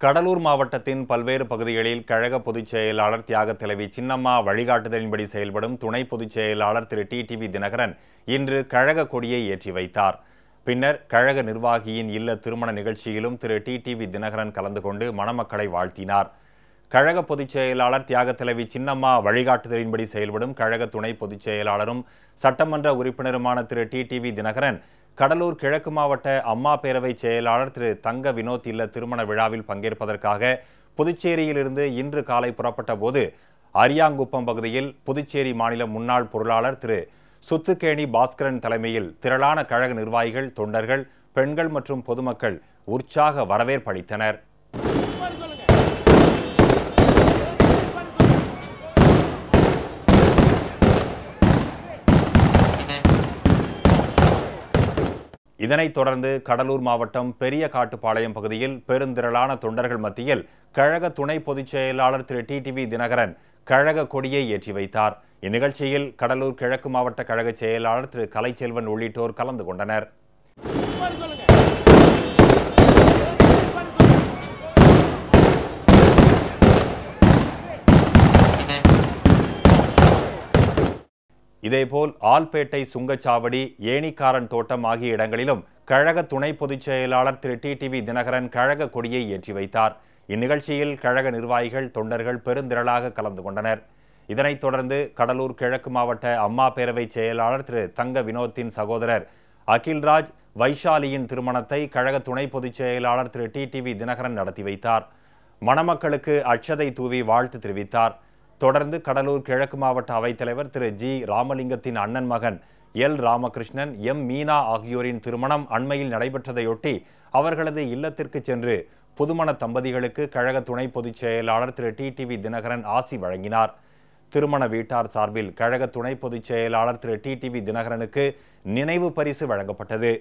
கடலூர் மாவட்டத்தின் பல்வேறு பகுதிகளில் கழக பொதுச் செயலாளர் தியாக தலைவி சின்னம்மா வழிகாட்டுதலின்படி செயல்படும் துணை பொதுச் செயலாளர் திரு டிடிவி தினகரன் இன்று கழக கொடியை ஏற்றி வைத்தார். பின்னர் கழக நிர்வாகியின் இல்ல திருமண நிகழ்ச்சியிலும் திரு டிடிவி தினகரன் கலந்து கொண்டு மணமக்களை வாழ்த்தினார். கழக பொதுச் செயலாளர் தியாக தலைவி சின்னம்மா வழிகாட்டுதலின்படி செயல்படும் கழக துணை பொதுச் செயலாளரும் சட்டமன்ற உறுப்பினருமான திரு டிடிவி தினகரன் கடலூர் கிழக்கு மாவட்ட அம்மா பேரவை செயலாளர் திரு தங்க வினோத் இல்ல திருமண விழாவில் பங்கேற்பதற்காக புதுச்சேரியிலிருந்து இன்று காலை புறப்பட்ட போது அரியாங்குப்பம் பகுதியில் புதுச்சேரி மாநில முன்னாள் பொருளாளர் திரு சுத்துக்கேணி பாஸ்கரன் தலைமையில் திரளான கழக நிர்வாகிகள், தொண்டர்கள், பெண்கள் மற்றும் பொதுமக்கள் உற்சாக வரவேற்பளித்தனர். இதனைத் தொடர்ந்து கடலூர் மாவட்டம் பெரிய காட்டுப்பாளையம் பகுதியில் பெருந்திரளான தொண்டர்கள் மத்தியில் கழக துணை பொதுச் செயலாளர் திரு டிடிவி தினகரன் கழக கொடியை ஏற்றி வைத்தார். இந்நிகழ்ச்சியில் கடலூர் கிழக்கு மாவட்ட கழக செயலாளர் திரு கலைச்செல்வன் உள்ளிட்டோர் கலந்து கொண்டனர். இதேபோல் ஆல்பேட்டை சுங்கச்சாவடி, ஏணிக்காரன் தோட்டம் ஆகிய இடங்களிலும் கழக துணை பொதுச் செயலாளர் திரு டிடிவி தினகரன் கழக கொடியை ஏற்றி வைத்தார். இந்நிகழ்ச்சியில் கழக நிர்வாகிகள், தொண்டர்கள் பெருந்திரளாக கலந்து கொண்டனர். இதனைத் தொடர்ந்து கடலூர் கிழக்கு மாவட்ட அம்மா பேரவை செயலாளர் திரு தங்க வினோத்தின் சகோதரர் அகில்ராஜ், வைஷாலியின் திருமணத்தை கழக துணை பொதுச் செயலாளர் திரு டிடிவி தினகரன் நடத்தி வைத்தார். மணமக்களுக்கு அட்சதை தூவி வாழ்த்து தெரிவித்தார். தொடர்ந்து கடலூர் கிழக்கு மாவட்ட அவைத்தலைவர் திரு ஜி ராமலிங்கத்தின் அண்ணன் மகன் எல் ராமகிருஷ்ணன், எம் மீனா ஆகியோரின் திருமணம் அண்மையில் நடைபெற்றதையொட்டி அவர்களது இல்லத்திற்கு சென்று புதுமண தம்பதிகளுக்கு கழக துணை பொதுச் செயலாளர் திரு டிடிவி தினகரன் ஆசி வழங்கினார். திருமண வீட்டார் சார்பில் கழக துணை பொதுச் செயலாளர் திரு டிடிவி தினகரனுக்கு நினைவு பரிசு வழங்கப்பட்டது.